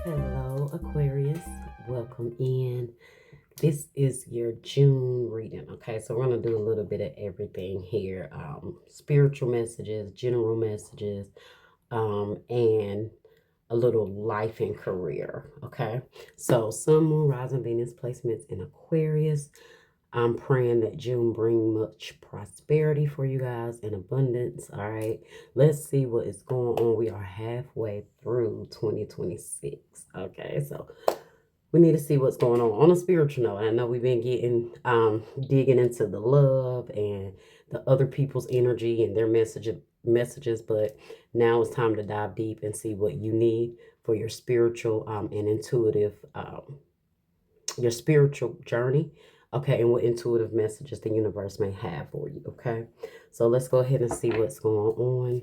Hello, Aquarius. Welcome in. This is your June reading. Okay, so we're going to do a little bit of everything here. Spiritual messages, general messages, and a little life and career. Okay, so Sun, Moon, Rising, Venus placements in Aquarius. I'm praying that June bring much prosperity for you guys and abundance. All right. Let's see what is going on. We are halfway through 2026. Okay. So we need to see what's going on a spiritual note. I know we've been getting digging into the love and the other people's energy and their messages, but now it's time to dive deep and see what you need for your spiritual and intuitive your spiritual journey. Okay, and what intuitive messages the universe may have for you. Okay, so let's go ahead and see what's going on.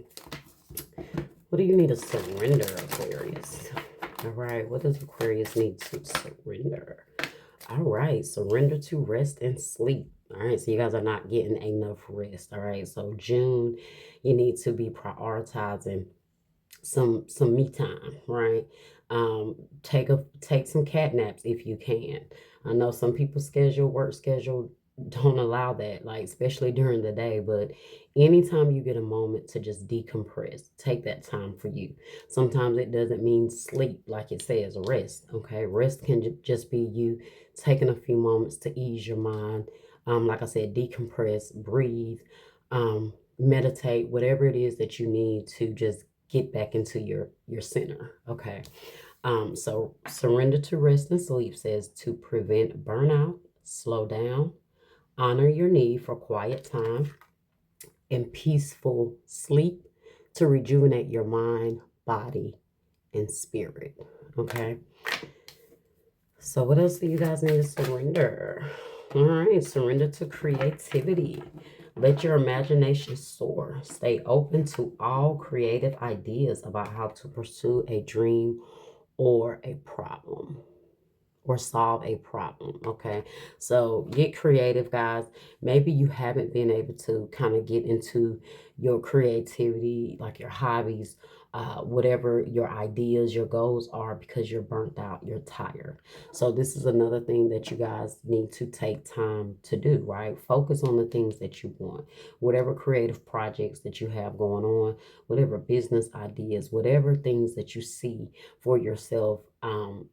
What do you need to surrender, Aquarius? All right, what does Aquarius need to surrender? All right, surrender to rest and sleep. All right, so you guys are not getting enough rest. All right, so June, you need to be prioritizing some me time, right? Take some cat naps if you can. I know some people's work schedule don't allow that, like especially during the day, but anytime you get a moment to just decompress, take that time for you. Sometimes it doesn't mean sleep, like it says, rest. Okay, rest can just be you taking a few moments to ease your mind. Like I said, decompress, breathe, meditate, whatever it is that you need to just get back into your center. Okay. So surrender to rest and sleep says to prevent burnout, slow down, honor your need for quiet time and peaceful sleep to rejuvenate your mind, body, and spirit. Okay. So what else do you guys need to surrender? All right, surrender to creativity. Let your imagination soar. Stay open to all creative ideas about how to pursue a dream or a problem or solve a problem. Okay, so get creative, guys. Maybe you haven't been able to kind of get into your creativity, like your hobbies, whatever your ideas, your goals are, because you're burnt out, you're tired. So this is another thing that you guys need to take time to do, right? Focus on the things that you want, whatever creative projects that you have going on, whatever business ideas, whatever things that you see for yourself,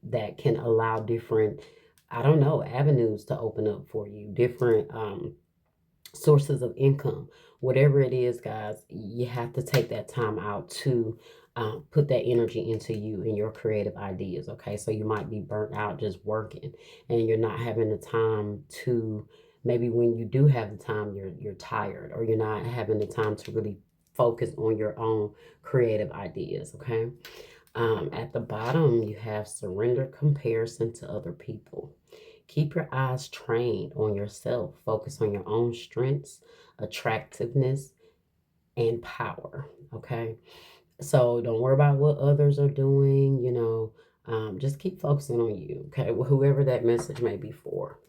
that can allow different, I don't know, avenues to open up for you, different sources of income. Whatever it is, guys, you have to take that time out to put that energy into you and your creative ideas. Okay, so you might be burnt out just working and you're not having the time to, maybe when you do have the time, you're tired, or you're not having the time to really focus on your own creative ideas. Okay. At the bottom, you have surrender comparison to other people. Keep your eyes trained on yourself. Focus on your own strengths, attractiveness, and power. Okay. So don't worry about what others are doing. Just keep focusing on you. Okay. Whoever that message may be for.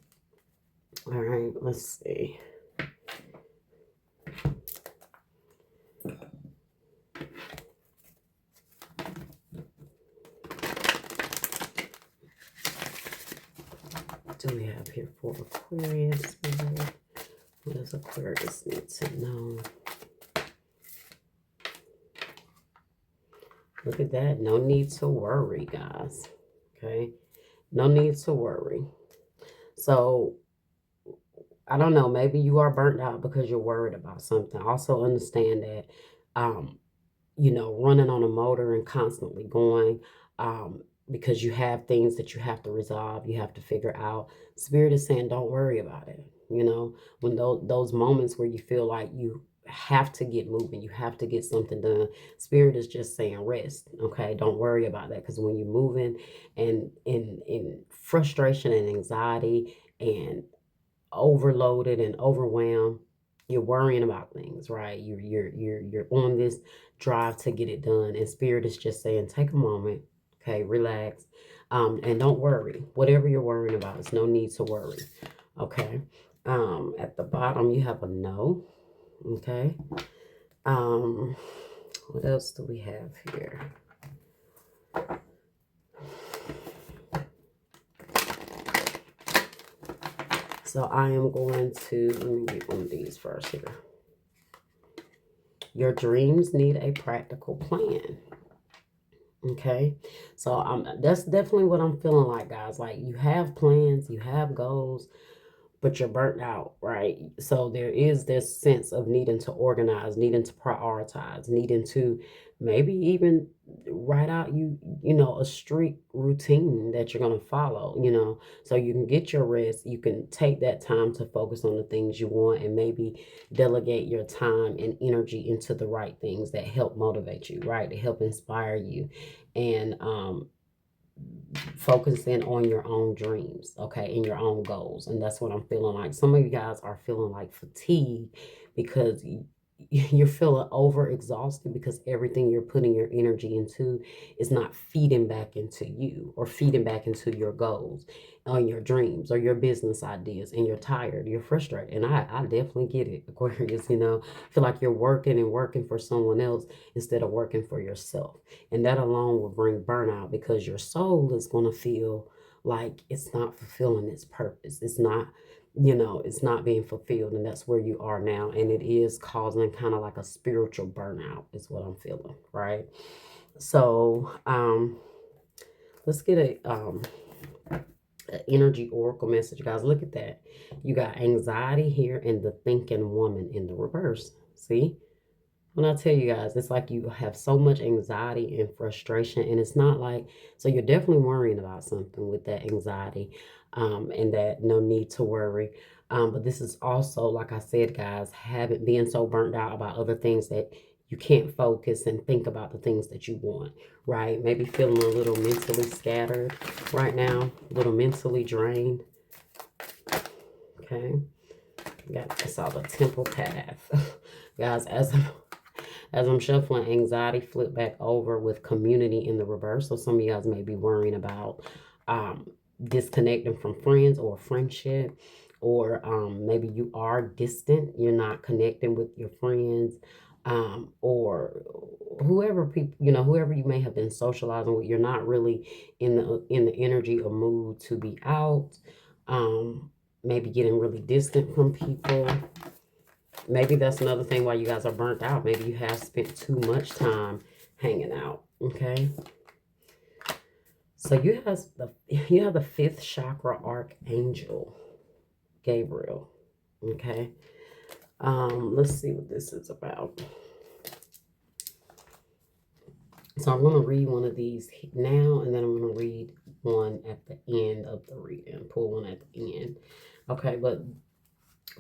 All right. Let's see. What do we have here for Aquarius? What does Aquarius need to know? Look at that. No need to worry, guys. Okay. No need to worry. So, I don't know. Maybe you are burnt out because you're worried about something. Also understand that, running on a motor and constantly going, because you have things that you have to resolve, you have to figure out. Spirit is saying, don't worry about it. When those moments where you feel like you have to get moving, you have to get something done, Spirit is just saying rest. Okay, don't worry about that, because when you're moving and in frustration and anxiety and overloaded and overwhelmed, you're worrying about things, right? You're on this drive to get it done, and Spirit is just saying, take a moment, okay, relax, and don't worry. Whatever you're worrying about, it's no need to worry. Okay. At the bottom, you have a no. Okay. What else do we have here? So I am going to, let me get one of these first here. Your dreams need a practical plan. Okay, so that's definitely what I'm feeling like, guys. Like, you have plans, you have goals, but you're burnt out, right? So there is this sense of needing to organize, needing to prioritize, needing to maybe even write out a strict routine that you're going to follow, so you can get your rest. You can take that time to focus on the things you want, and maybe delegate your time and energy into the right things that help motivate you, right? To help inspire you, and focusing on your own dreams, okay, and your own goals. And that's what I'm feeling like. Some of you guys are feeling like fatigue because you're feeling overexhausted because everything you're putting your energy into is not feeding back into you or feeding back into your goals or your dreams or your business ideas, and you're tired, you're frustrated. And I definitely get it, Aquarius. Feel like you're working and working for someone else instead of working for yourself. And that alone will bring burnout, because your soul is going to feel like it's not fulfilling its purpose. It's not being fulfilled. And that's where you are now. And it is causing kind of like a spiritual burnout, is what I'm feeling, right? So, let's get an energy oracle message, guys. Look at that. You got anxiety here and the thinking woman in the reverse. See? When I tell you guys, it's like you have so much anxiety and frustration, and it's not like, so you're definitely worrying about something with that anxiety, and that no need to worry. But this is also, like I said, guys, being so burnt out about other things that you can't focus and think about the things that you want, right? Maybe feeling a little mentally scattered right now, a little mentally drained. Okay. I saw the temple path. Guys, as I'm shuffling, anxiety flip back over with community in the reverse. So some of you guys may be worrying about disconnecting from friends or friendship, or maybe you are distant. You're not connecting with your friends, or whoever you may have been socializing with. You're not really in the energy or mood to be out. Maybe getting really distant from people. Maybe that's another thing why you guys are burnt out. Maybe you have spent too much time hanging out. Okay. So you have the fifth chakra archangel, Gabriel. Okay. Let's see what this is about. So I'm going to read one of these now, and then I'm going to read one at the end of the reading. Pull one at the end. Okay, but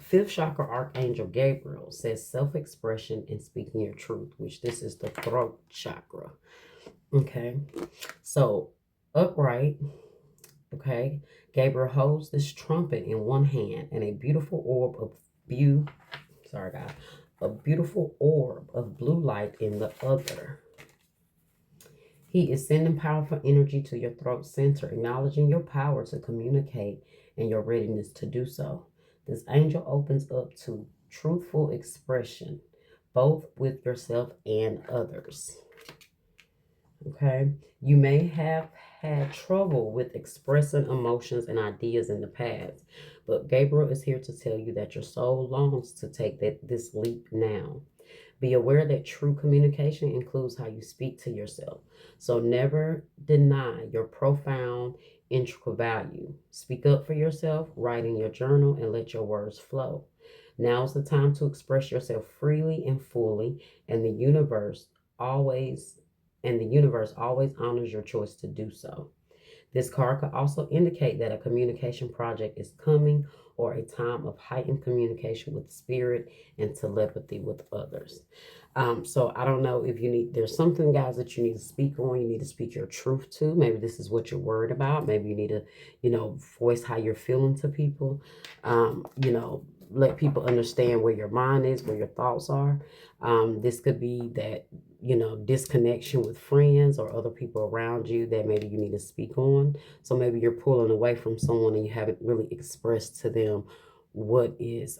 fifth chakra archangel Gabriel says self-expression and speaking your truth, which this is the throat chakra. Okay, so upright. Okay, Gabriel holds this trumpet in one hand and a beautiful orb of a beautiful orb of blue light in the other. He is sending powerful energy to your throat center, acknowledging your power to communicate and your readiness to do so. This angel opens up to truthful expression, both with yourself and others. Okay? You may have had trouble with expressing emotions and ideas in the past, but Gabriel is here to tell you that your soul longs to take this leap now. Be aware that true communication includes how you speak to yourself. So never deny your profound, integral value. Speak up for yourself, write in your journal, and let your words flow. Now is the time to express yourself freely and fully, and the universe always honors your choice to do so. This card could also indicate that a communication project is coming, or a time of heightened communication with spirit and telepathy with others. So I don't know if there's something, guys, that you need to speak on. You need to speak your truth to. Maybe this is what you're worried about. Maybe you need to, voice how you're feeling to people. Let people understand where your mind is, where your thoughts are. This could be that, disconnection with friends or other people around you that maybe you need to speak on. So maybe you're pulling away from someone and you haven't really expressed to them what's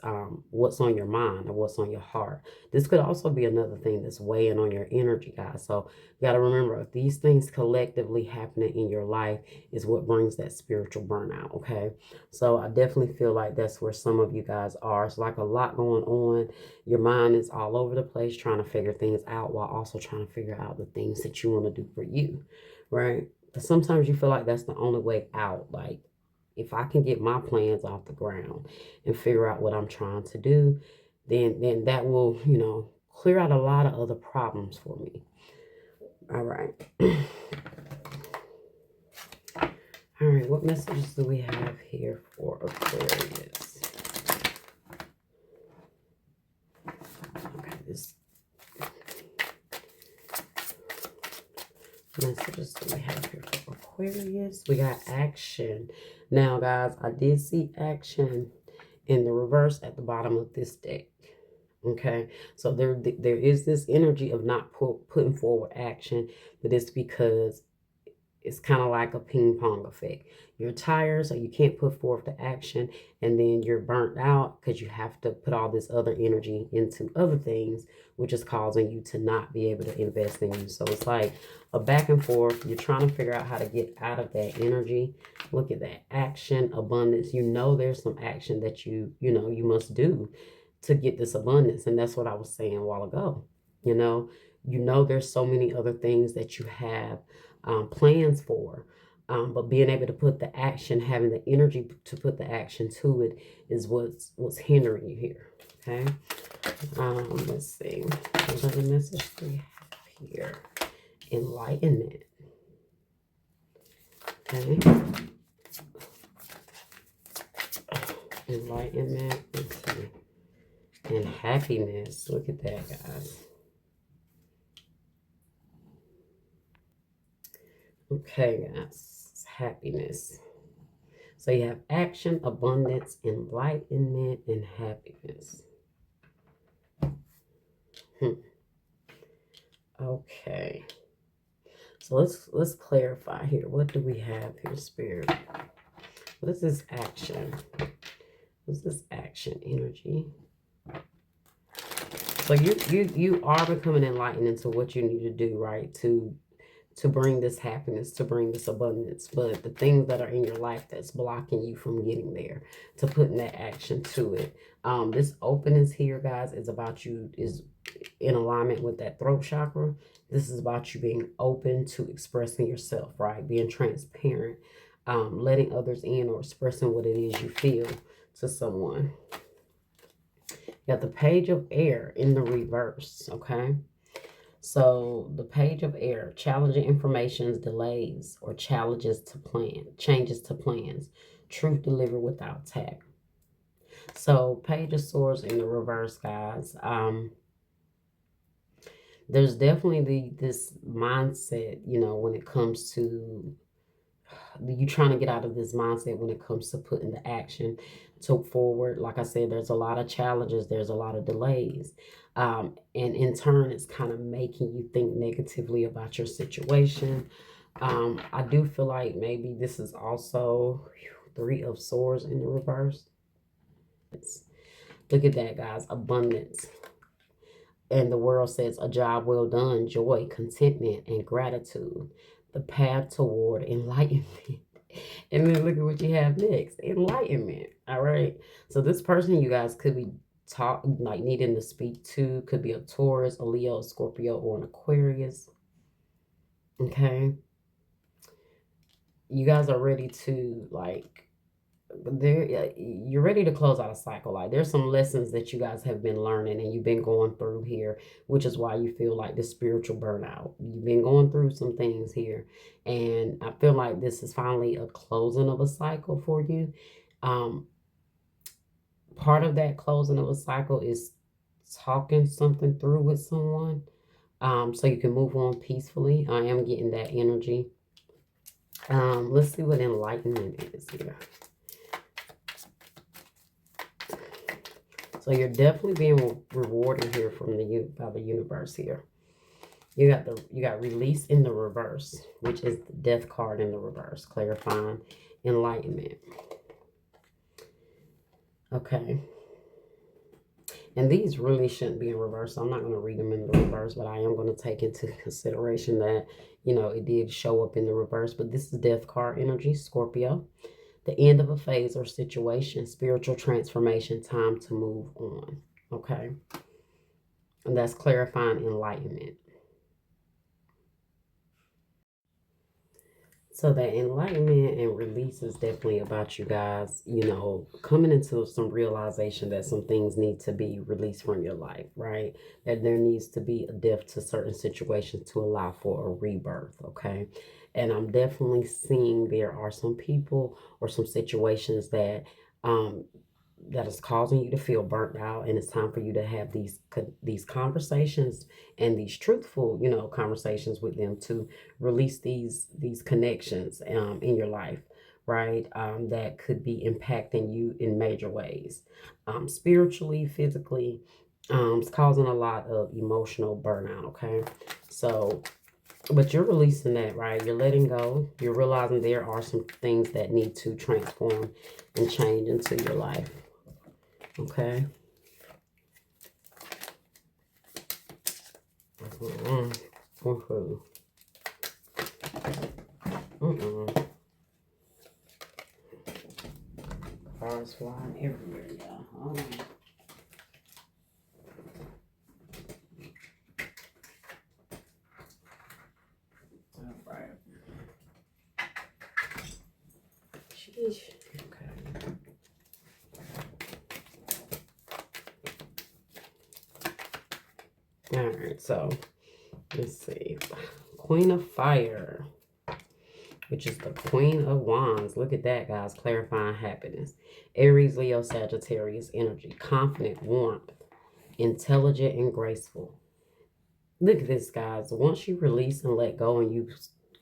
on your mind or what's on your heart. This could also be another thing that's weighing on your energy, guys. So you got to remember, if these things collectively happening in your life is what brings that spiritual burnout. Okay, so I definitely feel like that's where some of you guys are. It's like a lot going on. Your mind is all over the place trying to figure things out while also trying to figure out the things that you want to do for you, right? But sometimes you feel like that's the only way out. Like, if I can get my plans off the ground and figure out what I'm trying to do, then that will, clear out a lot of other problems for me. All right. All right, what messages do we have here for Aquarius? Okay, this messages that we have here for Aquarius. We got action. Now, guys, I did see action in the reverse at the bottom of this deck. Okay, so there is this energy of not putting forward action, but it's because it's kind of like a ping pong effect. You're tired, so you can't put forth the action, and then you're burnt out because you have to put all this other energy into other things, which is causing you to not be able to invest in you. So it's like a back and forth. You're trying to figure out how to get out of that energy. Look at that action, abundance. There's some action that you must do to get this abundance, and that's what I was saying a while ago. There's so many other things that you have plans for, but being able to put the action, having the energy to put the action to it, is what's hindering you here. Okay, let's see, what other message do we have here? Enlightenment. Okay, enlightenment. Let's see. And happiness. Look at that, guys. Okay, guys. Happiness. So you have action, abundance, enlightenment, and happiness. Okay. So let's clarify here. What do we have here, Spirit? What is this action? What's this action energy? So you are becoming enlightened into what you need to do, right? To bring this happiness, to bring this abundance. But the things that are in your life that's blocking you from getting there, to putting that action to it. This openness here, guys, is in alignment with that throat chakra. This is about you being open to expressing yourself, right? Being transparent, letting others in, or expressing what it is you feel to someone. You got the Page of Air in the reverse, okay? So the Page of Air, challenging informations, delays, or changes to plans, truth delivered without tact. So Page of Swords in the reverse, guys. There's definitely this mindset, when it comes to you trying to get out of this mindset when it comes to putting the action to forward. Like I said, there's a lot of challenges, there's a lot of delays, and in turn it's kind of making you think negatively about your situation. I do feel like maybe this is also Three of Swords in the reverse. Look at that, guys. Abundance. And the world says a job well done, joy, contentment, and gratitude. The path toward enlightenment. And then look at what you have next. Enlightenment. All right. So this person you guys could be needing to speak to could be a Taurus, a Leo, a Scorpio, or an Aquarius. Okay. You guys are ready to you're ready to close out a cycle. Like, there's some lessons that you guys have been learning and you've been going through here, which is why you feel like the spiritual burnout. You've been going through some things here, and I feel like this is finally a closing of a cycle for you. Part of that closing of a cycle is talking something through with someone, so you can move on peacefully. I am getting that energy. Let's see what enlightenment is here. So you're definitely being rewarded here by the universe here. You got release in the reverse, which is the death card in the reverse, clarifying enlightenment. Okay. And these really shouldn't be in reverse. So I'm not going to read them in the reverse, but I am going to take into consideration that, you know, it did show up in the reverse. But this is death card energy, Scorpio. The end of a phase or situation, spiritual transformation, time to move on. Okay. And that's clarifying enlightenment. So that enlightenment and release is definitely about you guys, you know, coming into some realization that some things need to be released from your life, right? That there needs to be a death to certain situations to allow for a rebirth, okay? And I'm definitely seeing there are some people or some situations that um that is causing you to feel burnt out, and it's time for you to have these conversations and these truthful, you know, conversations with them to release these connections in your life, right? That could be impacting you in major ways, spiritually, physically. It's causing a lot of emotional burnout. Okay, so but you're releasing that, right? You're letting go. You're realizing there are some things that need to transform and change into your life. Okay. Woohoo. Cars flying everywhere, y'all. Hold on. All right. Sheesh. Okay. All right, so let's see. Queen of Fire, which is the Queen of Wands. Look at that, guys. Clarifying happiness. Aries, Leo, Sagittarius energy. Confident, warmth, intelligent, and graceful. Look at this, guys. Once you release and let go and you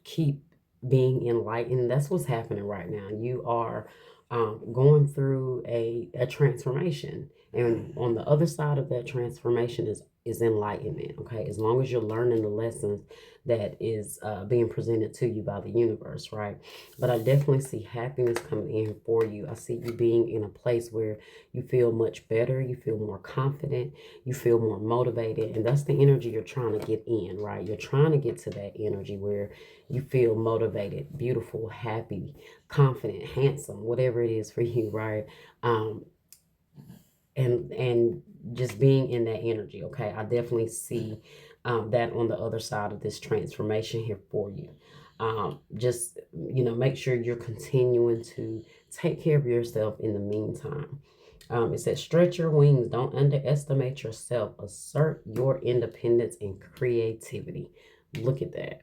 keep being enlightened, that's what's happening right now. You are going through a transformation. And on the other side of that transformation is enlightenment. Okay, as long as you're learning the lessons that is being presented to you by the universe, right? But I definitely see happiness coming in for you. I see you being in a place where you feel much better, you feel more confident, you feel more motivated, and that's the energy you're trying to get in, right? You're trying to get to that energy where you feel motivated, beautiful, happy, confident, handsome, whatever it is for you, right? Um, and just being in that energy. Okay, I definitely see that on the other side of this transformation here for you. Just, you know, make sure you're continuing to take care of yourself in the meantime. It says stretch your wings, don't underestimate yourself, assert your independence and creativity. Look at that.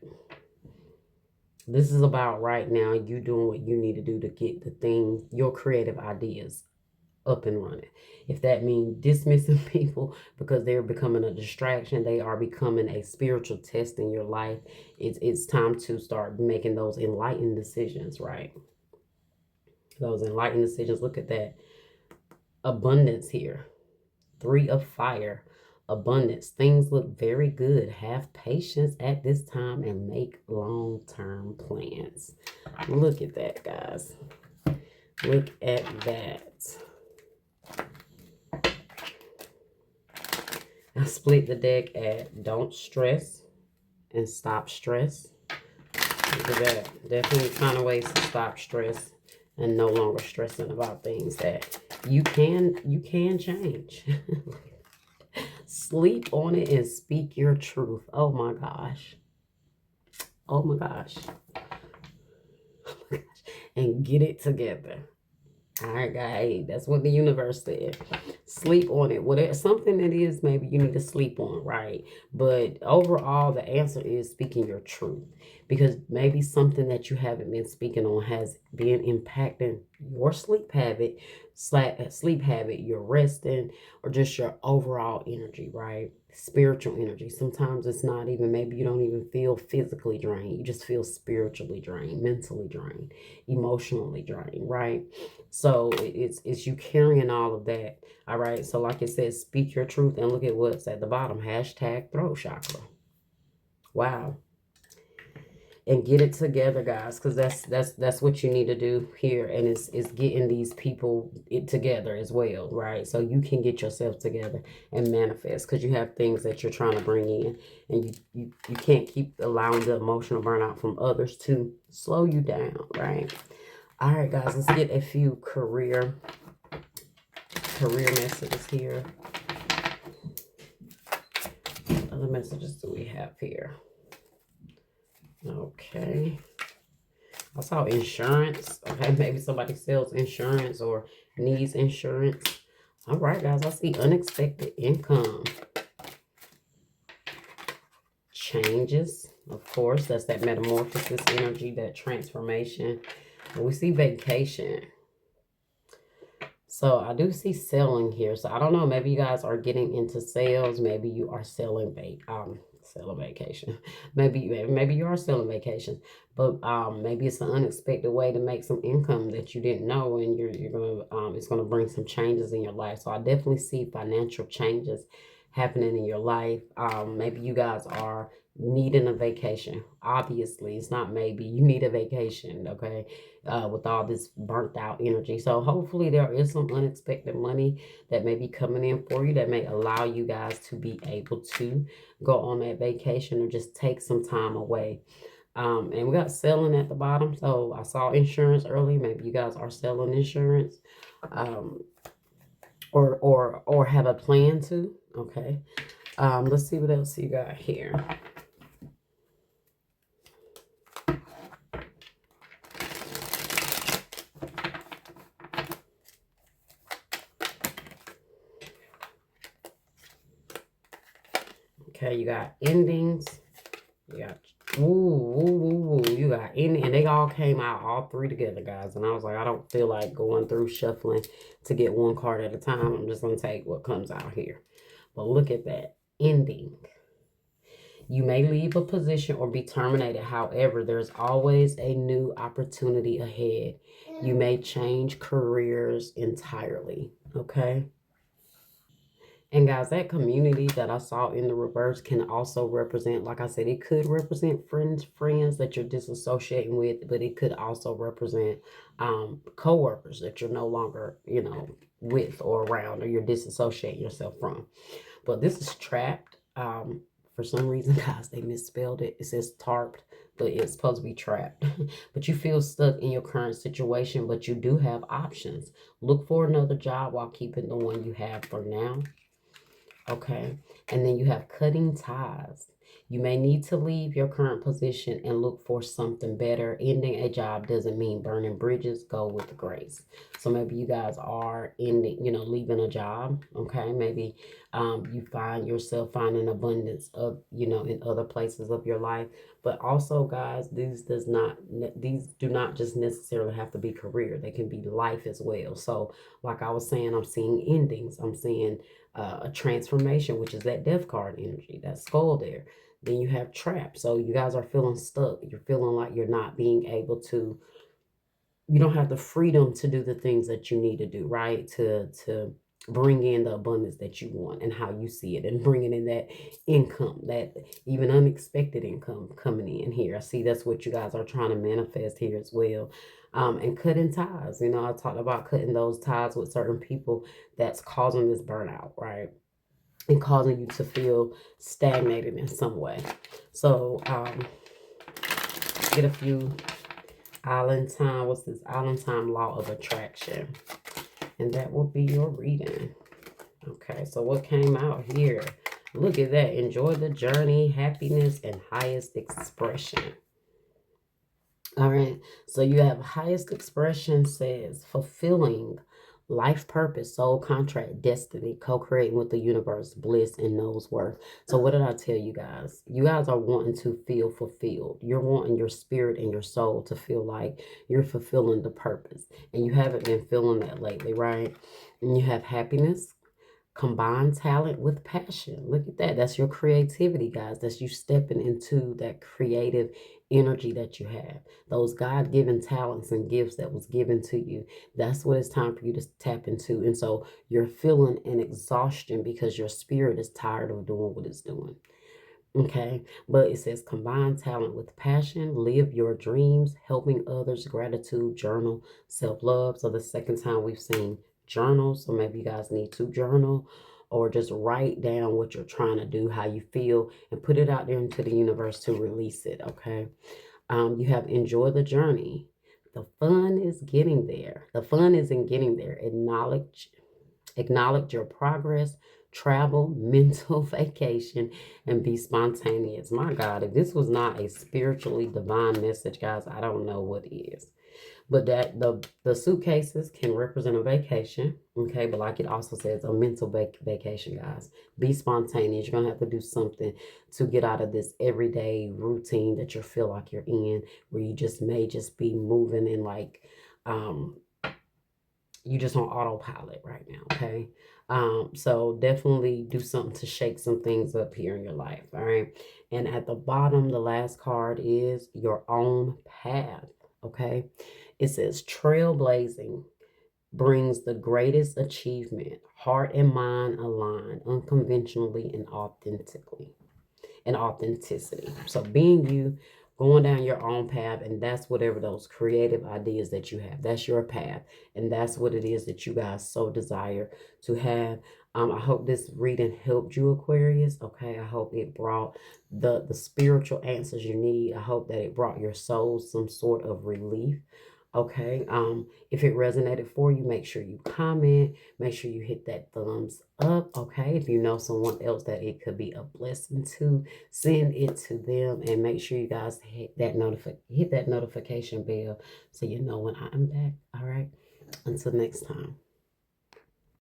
This is about right now you doing what you need to do to get the things, your creative ideas up and running. If that means dismissing people because they're becoming a distraction, they are becoming a spiritual test in your life. It's time to start making those enlightened decisions, right? Those enlightened decisions. Look at that abundance here. 3 of Fire. Abundance. Things look very good. Have patience at this time and make long-term plans. Look at that, guys. Look at that. I split the deck at don't stress and stop stress. Look at that. Definitely find a ways to stop stress and no longer stressing about things that you can change. Sleep on it and speak your truth. Oh my gosh. Oh my gosh. Oh my gosh. And get it together. All right, guys, that's what the universe said. Sleep on it. Whatever, something it is, maybe you need to sleep on, right? But overall, the answer is speaking your truth. Because maybe something that you haven't been speaking on has been impacting your sleep habit, your resting, or just your overall energy, right? Spiritual energy. Sometimes it's not even, maybe you don't even feel physically drained. You just feel spiritually drained, mentally drained, emotionally drained, right? So it's you carrying all of that. All right. So like it says, speak your truth, and look at what's at the bottom. Hashtag throat chakra. Wow. and get it together, guys, because that's what you need to do here, and it's getting these people it together as well, right? So you can get yourself together and manifest, because you have things that you're trying to bring in, and you can't keep allowing the emotional burnout from others to slow you down, right? All right, guys, let's get a few career messages here. What other messages do we have here? Okay. I saw insurance. Okay, maybe somebody sells insurance or needs insurance. All right, guys, I see unexpected income. Changes, of course. That's that metamorphosis energy, that transformation. And we see vacation. So I do see selling here. So I don't know. Maybe you guys are getting into sales. Maybe you are selling vacation. Maybe you are selling vacations, but maybe it's an unexpected way to make some income that you didn't know, and you're gonna it's gonna bring some changes in your life. So I definitely see financial changes happening in your life. Maybe you guys are needing a vacation. Obviously, it's not maybe, you need a vacation, okay? With all this burnt out energy. So hopefully there is some unexpected money that may be coming in for you that may allow you guys to be able to go on that vacation or just take some time away. And we got selling at the bottom. So I saw insurance earlier. Maybe you guys are selling insurance, or have a plan to. Okay. Let's see what else you got here. Okay, you got endings. You got you got ending, and they all came out, all three together, guys. And I was like, I don't feel like going through shuffling to get one card at a time. I'm just gonna take what comes out here. But look at that ending. You may leave a position or be terminated. However, there's always a new opportunity ahead. You may change careers entirely. Okay. And guys, that community that I saw in the reverse can also represent, like I said, it could represent friends that you're disassociating with, but it could also represent co-workers that you're no longer, with or around, or you're disassociating yourself from. But this is trapped. For some reason, guys, they misspelled it. It says tarped, but it's supposed to be trapped. But you feel stuck in your current situation, but you do have options. Look for another job while keeping the one you have for now. Okay. And then you have cutting ties. You may need to leave your current position and look for something better. Ending a job doesn't mean burning bridges. Go with grace. So maybe you guys are leaving a job. Okay. Maybe you find yourself finding abundance of, in other places of your life. But also, guys, these do not just necessarily have to be career. They can be life as well. So like I was saying, I'm seeing endings. I'm seeing a transformation, which is that death card energy, that skull there. Then you have trap. So you guys are feeling stuck. You're feeling like you're not being able to, you don't have the freedom to do the things that you need to do, right? To bring in the abundance that you want and how you see it, and bringing in that income, that even unexpected income coming in here. I see that's what you guys are trying to manifest here as well. And cutting ties. I talked about cutting those ties with certain people that's causing this burnout, right? And causing you to feel stagnated in some way. So get a few island time. What's this? Island time law of attraction. And that will be your reading. Okay, so what came out here? Look at that. Enjoy the journey, happiness, and highest expression. All right, so you have highest expression says fulfilling life purpose, soul contract, destiny, co-creating with the universe, bliss, and knows worth. So what did I tell you guys? You guys are wanting to feel fulfilled. You're wanting your spirit and your soul to feel like you're fulfilling the purpose. And you haven't been feeling that lately, right? And you have happiness, combine talent with passion. Look at that. That's your creativity, guys. That's you stepping into that creative energy that you have. Those God-given talents and gifts that was given to you. That's what it's time for you to tap into. And so you're feeling an exhaustion because your spirit is tired of doing what it's doing. Okay, but it says combine talent with passion, live your dreams, helping others, gratitude, journal, self-love. So the second time we've seen journal. So maybe you guys need to journal or just write down what you're trying to do, how you feel, and put it out there into the universe to release it. Okay. You have enjoy the journey. The fun is getting there. The fun is in getting there. Acknowledge your progress, travel, mental vacation, and be spontaneous. My God, if this was not a spiritually divine message, guys, I don't know what is. But that the suitcases can represent a vacation, okay? But like it also says, a mental vacation, guys. Be spontaneous. You're gonna have to do something to get out of this everyday routine that you feel like you're in, where you just may just be moving in like you just on autopilot right now, okay? So definitely do something to shake some things up here in your life, all right? And at the bottom, the last card is your own path, okay? It says trailblazing brings the greatest achievement, heart and mind aligned, unconventionally and authentically and authenticity. So being you, going down your own path, and that's whatever those creative ideas that you have. That's your path, and that's what it is that you guys so desire to have. I hope this reading helped you, Aquarius. Okay, I hope it brought the spiritual answers you need. I hope that it brought your soul some sort of relief. Okay, if it resonated for you, make sure you comment, make sure you hit that thumbs up. Okay, if you know someone else that it could be a blessing to, send it to them, and make sure you guys hit that notification bell so you know when I'm back. All right, until next time.